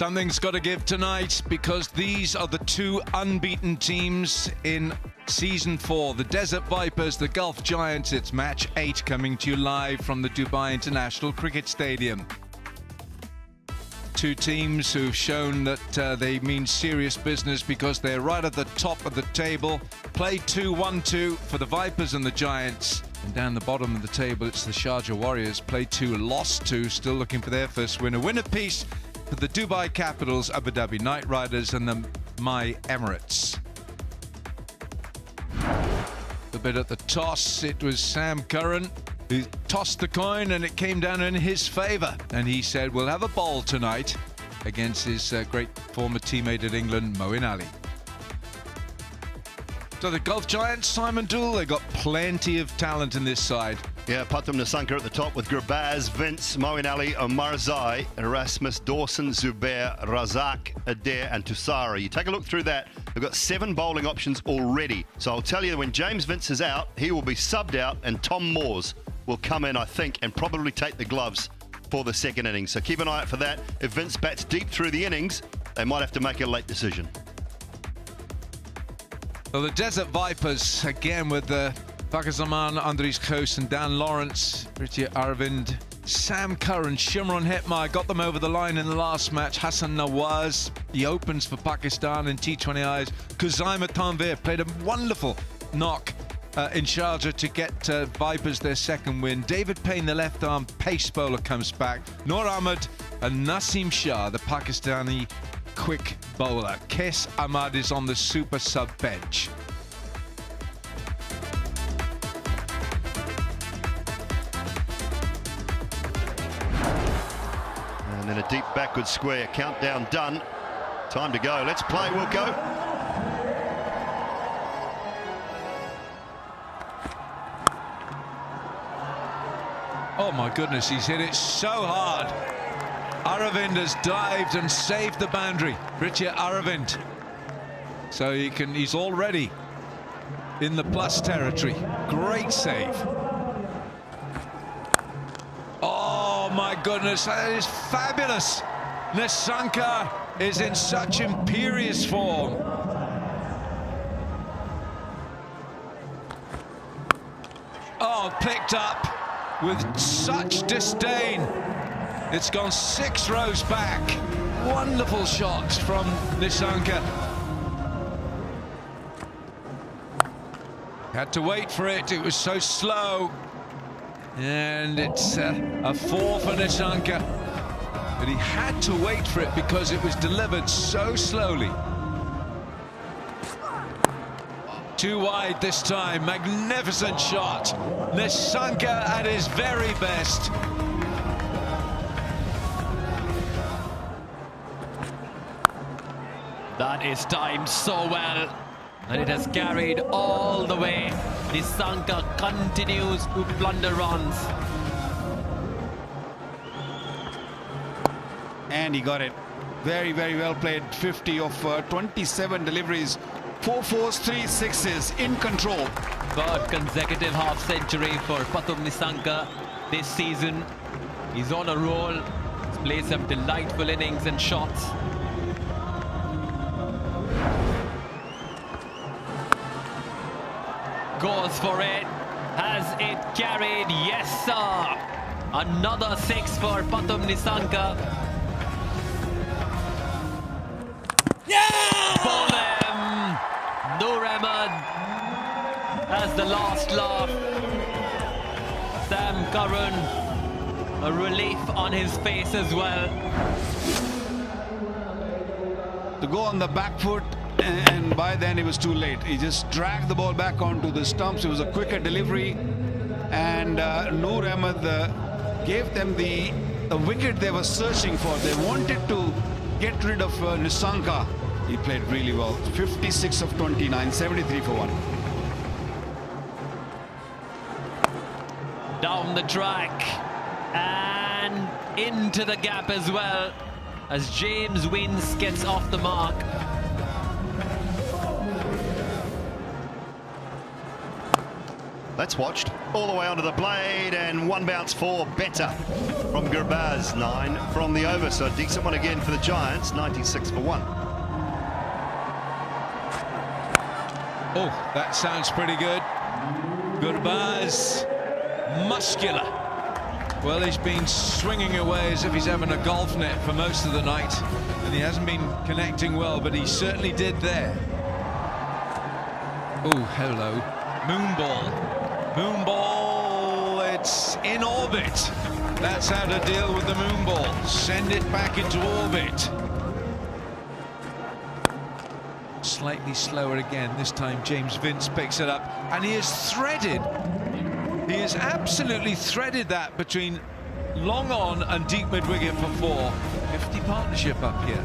Something's got to give tonight, because these are the two unbeaten teams in Season 4. The Desert Vipers, the Gulf Giants. It's match 8 coming to you live from the Dubai International Cricket Stadium. Two teams who've shown that they mean serious business, because they're right at the top of the table. Played 2-1-2 for the Vipers and the Giants. And down the bottom of the table, it's the Sharjah Warriors. Played 2, lost 2, still looking for their first win. A win apiece for the Dubai Capitals, Abu Dhabi Knight Riders and the My Emirates. A bit at the toss, it was Sam Curran who tossed the coin, and it came down in his favour. And he said, we'll have a bowl tonight against his great former teammate at England, Moeen Ali. So the Gulf Giants, Simon Doull, they got plenty of talent in this side. Yeah, Pathum Nissanka at the top with Gurbaz, Vince, Moeen Ali, Omarzai, Erasmus, Dawson, Zubair, Razak, Adair and Tusara. You take a look through that, they've got 7 bowling options already. So I'll tell you, when James Vince is out, he will be subbed out, and Tom Moores will come in, I think, and probably take the gloves for the second innings. So keep an eye out for that. If Vince bats deep through the innings, they might have to make a late decision. Well, the Desert Vipers, again with Pakistan, Andries Khoos and Dan Lawrence, Prithvi Arvind, Sam Curran, Shimron Hetmyer got them over the line in the last match. Hassan Nawaz, he opens for Pakistan in T20Is. Khuzaima Tanvir played a wonderful knock in Sharjah to get Vipers their second win. David Payne, the left-arm pace bowler, comes back. Noor Ahmed and Naseem Shah, the Pakistani quick bowler. Kes Ahmad is on the super sub bench. And then a deep backward square. Countdown done. Time to go. Let's play, Wilco. Oh my goodness, he's hit it so hard. Aravind has dived and saved the boundary. Prithvi Aravind. So he's already in the plus territory. Great save. Oh my goodness, that is fabulous. Nissanka is in such imperious form. Oh, picked up with such disdain. It's gone 6 rows back. Wonderful shot from Nissanka. Had to wait for it. It was so slow. And it's a 4 for Nissanka. But he had to wait for it because it was delivered so slowly. Too wide this time. Magnificent shot. Nissanka at his very best. That is timed so well, and it has carried all the way. Nissanka continues to plunder runs. And he got it. Very, very well played. 50 of 27 deliveries. 4 fours, 3 sixes, in control. Third consecutive half-century for Pathum Nissanka this season. He's on a roll. He's played some delightful innings and shots. Goes for it. Has it carried? Yes, sir. Another 6 for Pathum Nissanka. Yeah! Bowlem! Noor Ahmed has the last laugh. Sam Curran, a relief on his face as well. To go on the back foot, and by then it was too late. He just dragged the ball back onto the stumps. It was a quicker delivery, and Noor Ahmed gave them the wicket they were searching for. They wanted to get rid of Nissanka. He played really well. 56 of 29, 73 for 1. Down the track and into the gap as well, as James Vince gets off the mark. That's watched all the way onto the blade, and one bounce for better from Gurbaz. 9 from the over, so a decent one again for the Giants. 96 for 1. Oh, that sounds pretty good. Gurbaz, muscular. Well, he's been swinging away as if he's having a golf net for most of the night, and he hasn't been connecting well, but he certainly did there. Oh, hello. Moonball. Moonball, it's in orbit. That's how to deal with the moonball. Send it back into orbit. Slightly slower again. This time James Vince picks it up, and he has threaded. He has absolutely threaded that between long on and deep mid-wicket for 4. 50 partnership up here.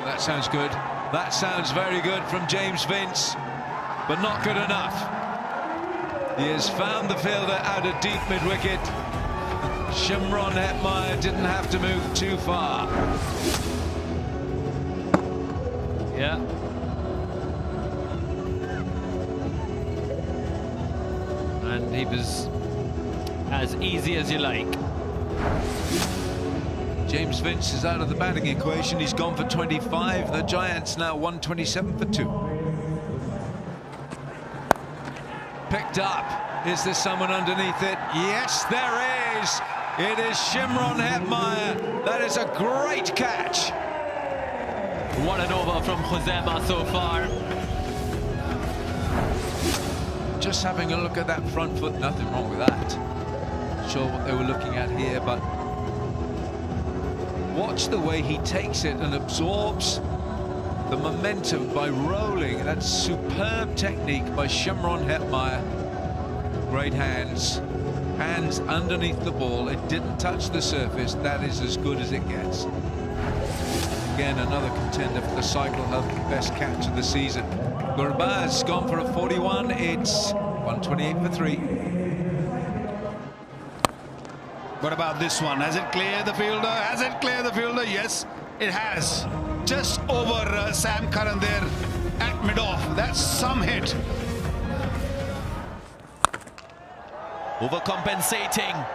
That sounds good. That sounds very good from James Vince, but not good enough. He has found the fielder out of deep mid-wicket. Shimron Hetmeyer didn't have to move too far. Yeah. And he was as easy as you like. James Vince is out of the batting equation. He's gone for 25. The Giants now 127 for 2. Picked up. Is there someone underneath it? Yes, there is. It is Shimron Hetmeyer. That is a great catch. What an over from Josema so far. Just having a look at that front foot, nothing wrong with that. Not sure what they were looking at here, but watch the way he takes it and absorbs the momentum by rolling. That's superb technique by Shimron Hetmeyer. Great hands. Hands underneath the ball. It didn't touch the surface. That is as good as it gets. Again, another contender for the Cycle Hub best catch of the season. Gurbaz gone for a 41. It's 128 for 3. What about this one? Has it cleared the fielder? Has it cleared the fielder? Yes, it has. Just over Sam Curran there at mid-off. That's some hit. Overcompensating.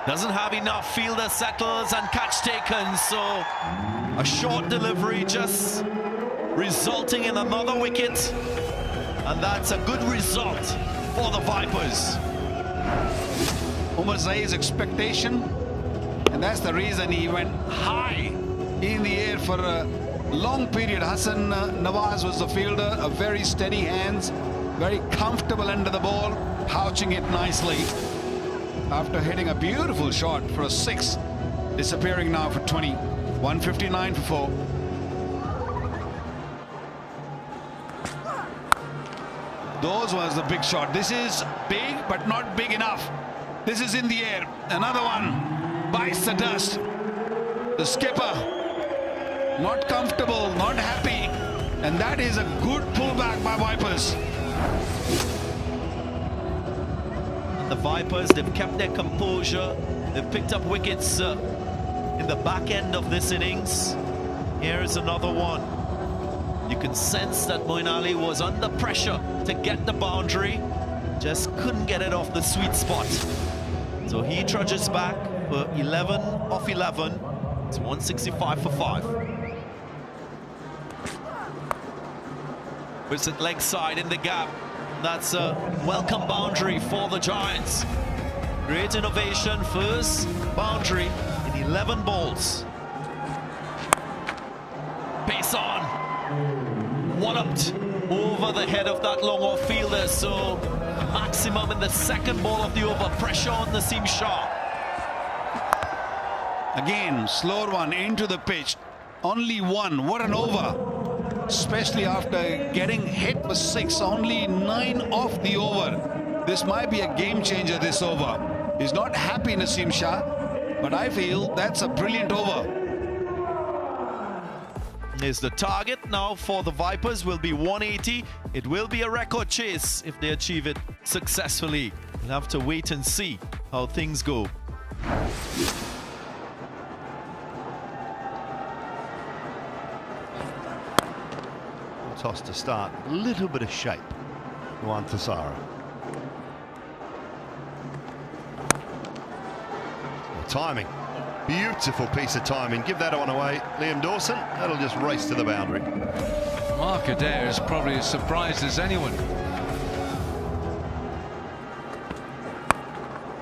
Doesn't have enough fielder settles and catch taken, so a short delivery just resulting in another wicket, and that's a good result for the Vipers. Umar Zaid's expectation, and that's the reason he went high in the air for a long period. Hassan Nawaz was the fielder, a very steady hands, very comfortable end of the ball, pouching it nicely after hitting a beautiful shot for a 6, disappearing now for 20. 159 for 4. Those was the big shot. This is big, but not big enough. This is in the air. Another one bites the dust. The skipper not comfortable, not happy, and that is a good pullback by Vipers. The Vipers, they've kept their composure. They've picked up wickets in the back end of this innings. Here is another one. You can sense that Moeen Ali was under pressure to get the boundary, just couldn't get it off the sweet spot. So he trudges back for 11 off 11. It's 165 for 5. Puts it leg side in the gap. That's a welcome boundary for the Giants. Great innovation, first boundary in 11 balls. Pace on. Walloped over the head of that long off fielder, so maximum in the second ball of the over. Pressure on the seam Shah. Again, slower one into the pitch. Only one. What an over. Especially after getting hit with 6, only 9 off the over. This might be a game changer, this over. He's not happy, Naseem Shah, but I feel that's a brilliant over. Is the target now for the Vipers will be 180. It will be a record chase if they achieve it successfully. We'll have to wait and see how things go. toss to start. A little bit of shape. Juan Thassara. Timing. Beautiful piece of timing. Give that one away, Liam Dawson. That'll just race to the boundary. Mark Adair is probably as surprised as anyone.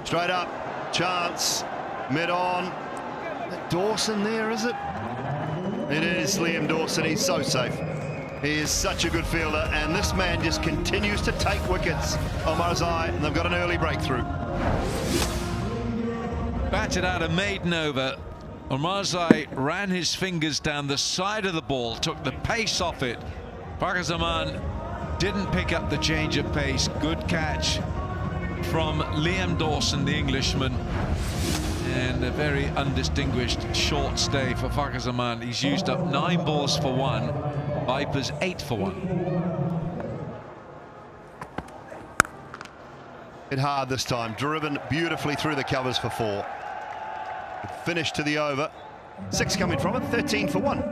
Straight up. Chance. Mid-on. Dawson there, is it? It is Liam Dawson. He's so safe. He is such a good fielder, and this man just continues to take wickets. Omarzai, and they've got an early breakthrough. Batted out a maiden over. Omarzai ran his fingers down the side of the ball, took the pace off it. Fakhar Zaman didn't pick up the change of pace. Good catch from Liam Dawson, the Englishman. And a very undistinguished short stay for Fakhar Zaman. He's used up 9 balls for 1. Vipers 8 for 1. Hit hard this time. Driven beautifully through the covers for 4. Finish to the over. 6 coming from it. 13 for 1.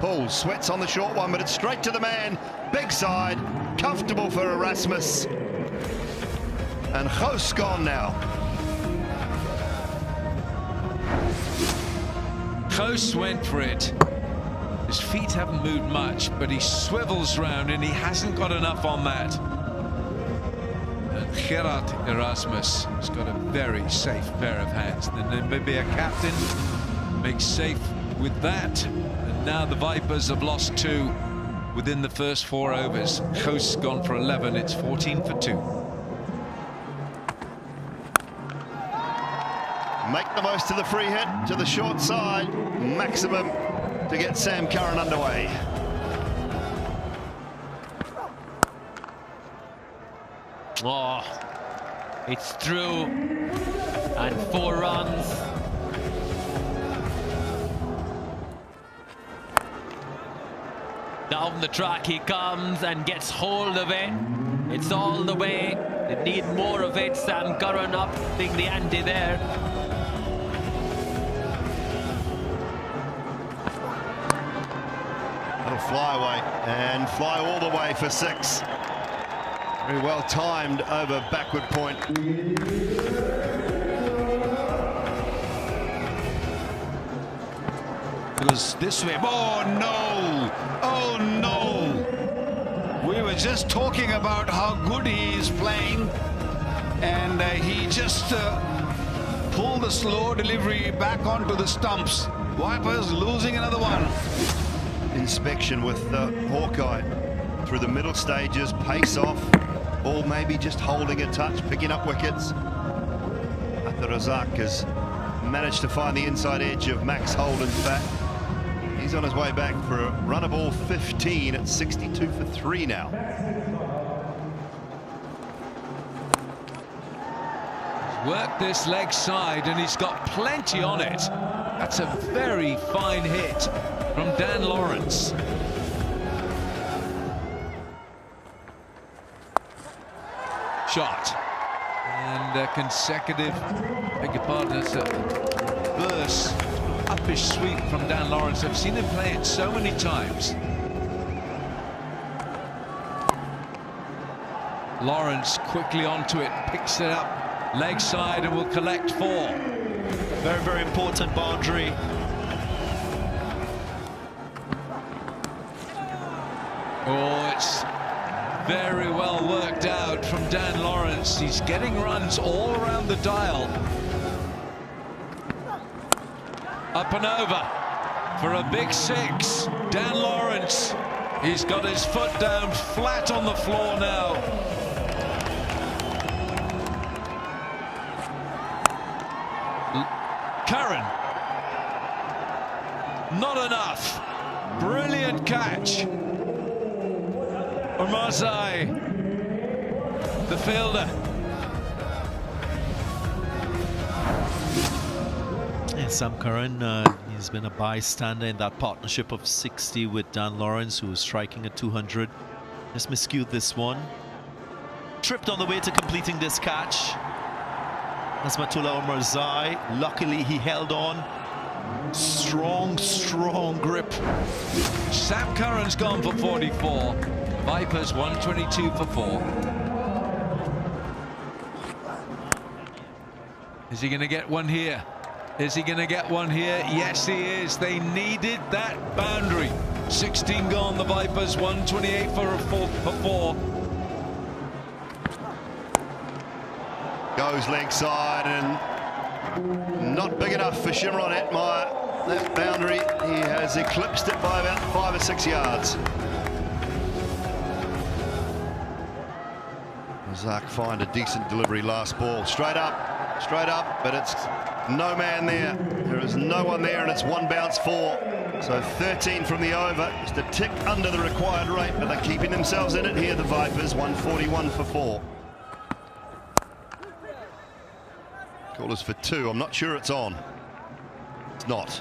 Pulls, sweats on the short one, but it's straight to the man. Big side. Comfortable for Erasmus. And Ghost gone now. Ghost went for it. His feet haven't moved much, but he swivels round and he hasn't got enough on that. And Gerard Erasmus has got a very safe pair of hands. Then maybe a captain makes safe with that. And now the Vipers have lost 2 within the first 4 overs. Ghost's gone for 11. It's 14 for 2. Make the most of the free hit to the short side. Maximum to get Sam Curran underway. Oh, it's through. And 4 runs. Down the track he comes and gets hold of it. It's all the way. They need more of it. Sam Curran up, being the ante there. Fly away and fly all the way for 6. Very well timed over backward point. It was this way. Oh no! Oh no! We were just talking about how good he is playing, and he just pulled the slow delivery back onto the stumps. Vipers losing another one. Inspection with Hawkeye through the middle stages, pace off, ball maybe just holding a touch, picking up wickets. But Razak has managed to find the inside edge of Max Holden's bat. He's on his way back for a run of all 15 at 62 for 3 now. Worked this leg side and he's got plenty on it. That's a very fine hit from Dan Lawrence. Shot. And a consecutive, beg your pardon, it's a burst, uppish sweep from Dan Lawrence. I've seen him play it so many times. Lawrence quickly onto it, picks it up, leg side, and will collect 4. Very, very important boundary. Oh, it's very well worked out from Dan Lawrence. He's getting runs all around the dial. Up and over for a big 6. Dan Lawrence, he's got his foot down flat on the floor now. Curran. Not enough. Brilliant catch. Omarzai, the fielder. Yeah, Sam Curran, he's been a bystander in that partnership of 60 with Dan Lawrence, who was striking at 200. Just miscued this one. Tripped on the way to completing this catch. Asmatullah Omarzai. Luckily, he held on. Strong, strong grip. Sam Curran's gone for 44. Vipers 122 for 4. Is he going to get one here? Is he going to get one here? Yes, he is. They needed that boundary. 16 gone, the Vipers, 128 for 4. Goes leg side and not big enough for Shimron Hetmeyer. That boundary, he has eclipsed it by about 5 or 6 yards. Razak find a decent delivery last ball. Straight up, but it's no man there. There is no one there, and it's one bounce 4. So 13 from the over, just a tick under the required rate, but they're keeping themselves in it here, the Vipers, 141 for 4. Call us for 2. I'm not sure it's on. It's not.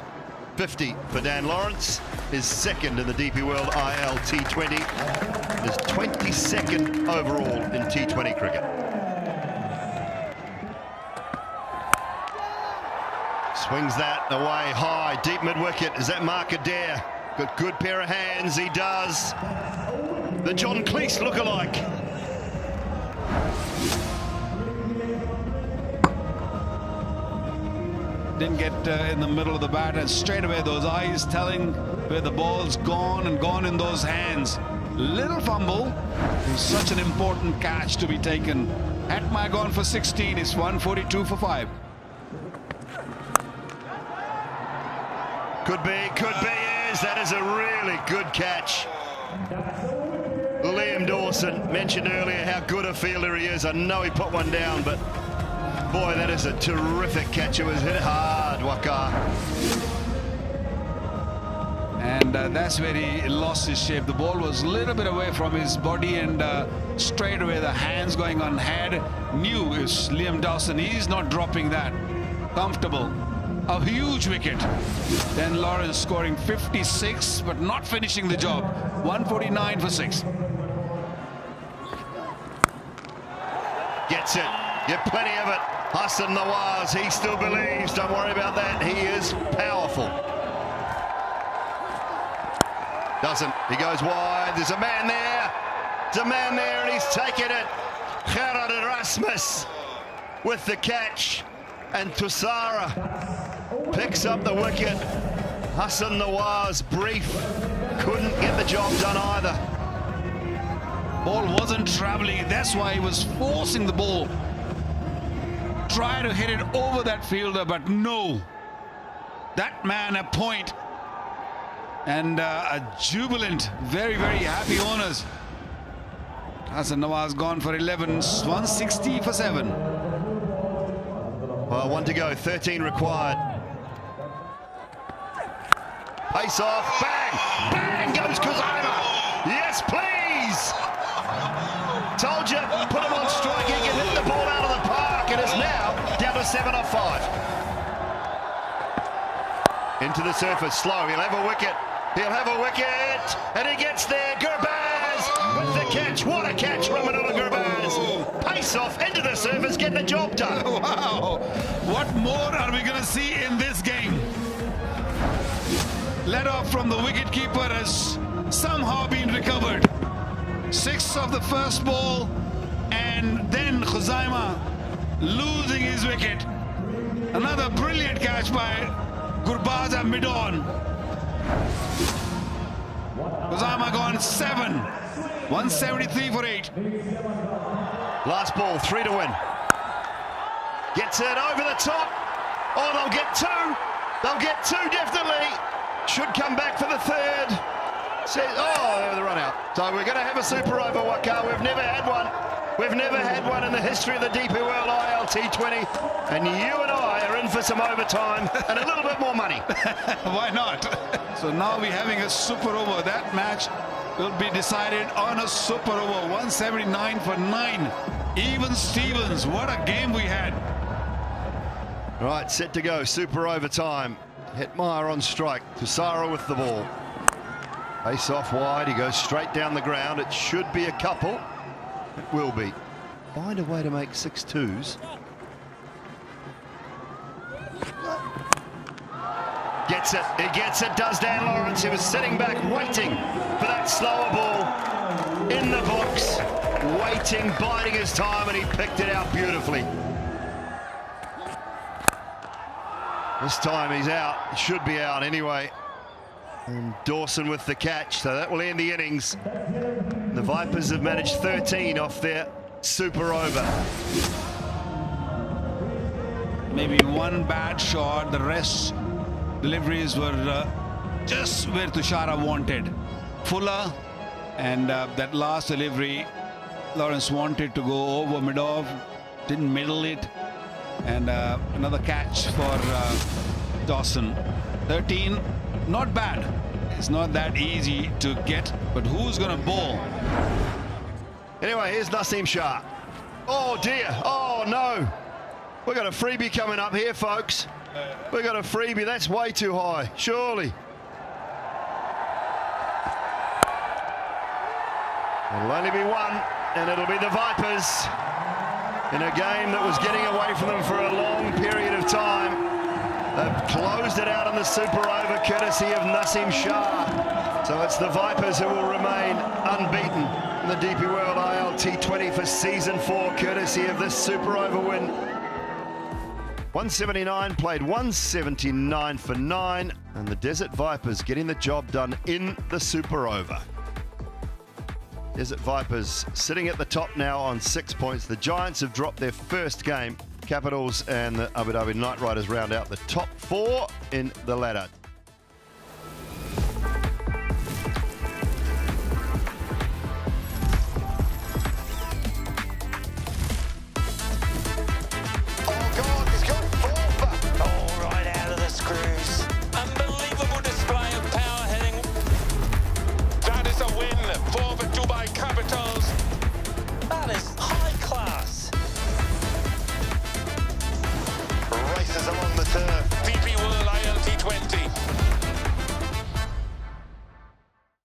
50 for Dan Lawrence, his second in the DP World ILT 20, his 22nd overall in T20 cricket. Swings that away high, deep mid-wicket. Is that Mark Adair? Got good pair of hands, he does. The John Cleese lookalike. Didn't get in the middle of the bat, and straight away those eyes telling where the ball's gone and gone in those hands. Little fumble. It was such an important catch to be taken. Hetmeyer gone for 16. It's 142 for 5. Could be, is. That is a really good catch. Liam Dawson mentioned earlier how good a fielder he is. I know he put one down, but boy, that is a terrific catch. It was hit hard, Waka. And that's where he lost his shape. The ball was a little bit away from his body, and straight away the hands going on head. Knew is Liam Dawson. He's not dropping that. Comfortable. A huge wicket. Then Lawrence scoring 56, but not finishing the job. 149 for 6. Gets it. Get plenty of it. Hassan Nawaz, he still believes. Don't worry about that. He is powerful. Doesn't. He goes wide. There's a man there. There's a man there, and he's taken it. Gerard Erasmus with the catch. And Tussara picks up the wicket. Hassan Nawaz, brief. Couldn't get the job done either. Ball wasn't traveling. That's why he was forcing the ball. Try to hit it over that fielder, but no. That man a point. And a jubilant, very, very happy owners. Hassan Nawaz gone for 11, 160 for 7. Well, 1 to go, 13 required. Pace off, bang! Bang goes Kuzama! Yes, please! Told you, put him on strike, he can hit the ball out of the park. It is now down to 7 off 5. Into the surface, slow, he'll have a wicket. He'll have a wicket, and he gets there. Gurbaz with the catch. What a catch from Manila Gurbaz. Pace off into the surface, get the job done. Wow, what more are we going to see in this game? Let off from the wicketkeeper has somehow been recovered. 6 of the first ball, and then Khuzaima losing his wicket. Another brilliant catch by Gurbaz at mid-on. Khuzaima gone 7, 173 for 8. Last ball, 3 to win. Gets it over the top. Oh, they'll get 2. They'll get 2 definitely. Should come back for the 3rd. Says, oh, they have the run out. So we're going to have a super over, Waka. We've never had one. We've never had one in the history of the DP World ILT 20. And you and I are in for some overtime and a little bit more money. Why not? So now we're having a super over. That match will be decided on a super over. 179 for 9. Even Stevens. What a game we had. Right, set to go. Super overtime. Hetmeyer on strike. Tussara with the ball. Face off wide. He goes straight down the ground. It should be a couple. It will be. Find a way to make 6 twos. Gets it, does Dan Lawrence. He was sitting back waiting for that slower ball in the box, waiting, biding his time, and he picked it out beautifully. This time he's out. He should be out anyway. And Dawson with the catch, so that will end the innings. The Vipers have managed 13 off their super over. Maybe one bad shot, the rest deliveries were just where Tushara wanted. Fuller, and that last delivery, Lawrence wanted to go over mid-off, didn't middle it, and another catch for Dawson. 13, not bad. It's not that easy to get, but who's going to bowl? Anyway, here's Naseem Shah. Oh dear, oh no. We've got a freebie coming up here, folks. We've got a freebie, that's way too high, surely. It'll only be one, and it'll be the Vipers in a game that was getting away from them for a long period of time. They've closed it out on the super over courtesy of Naseem Shah. So it's the Vipers who will remain unbeaten in the DP World ILT 20 for season 4, courtesy of this super over win. 179 played 179 for 9, and the Desert Vipers getting the job done in the super over. Desert Vipers sitting at the top now on 6 points. The Giants have dropped their first game. Capitals and the Abu Dhabi Knight Riders round out the top 4 in the ladder.